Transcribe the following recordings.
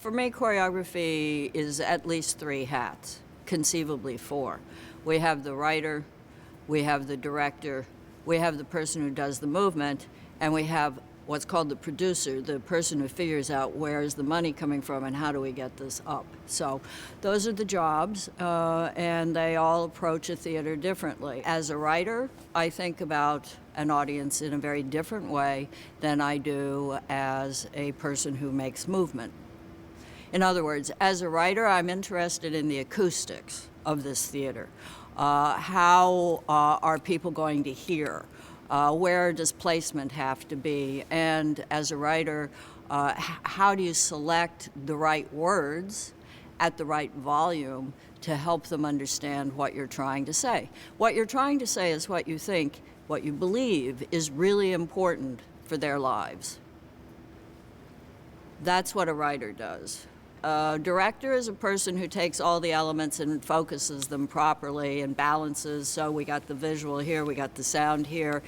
For me, choreography is at least 3 hats, conceivably 4. We have the writer, we have the director, we have the person who does the movement, and we have what's called the producer, the person who figures out where is the money coming from and how do we get this up. So those are the jobs, and they all approach a theater differently. As a writer, I think about an audience in a very different way than I do as a person who makes movement. In other words, as a writer, I'm interested in the acoustics of this theater. How are people going to hear? Where does placement have to be? And as a writer, how do you select the right words at the right volume to help them understand what you're trying to say? What you're trying to say is what you think, what you believe is really important for their lives. That's what a writer does. A director is a person who takes all the elements and focuses them properly and balances. So we got the visual here, we got the sound here.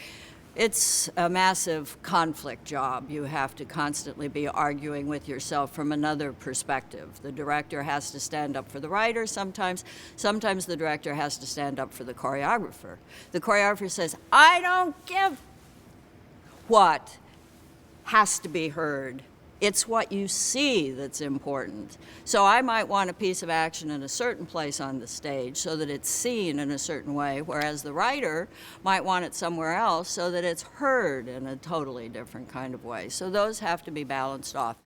It's a massive conflict job. You have to constantly be arguing with yourself from another perspective. The director has to stand up for the writer sometimes. Sometimes the director has to stand up for the choreographer. The choreographer says, I don't give what has to be heard. It's what you see that's important. So I might want a piece of action in a certain place on the stage so that it's seen in a certain way, whereas the writer might want it somewhere else so that it's heard in a totally different kind of way. So those have to be balanced off.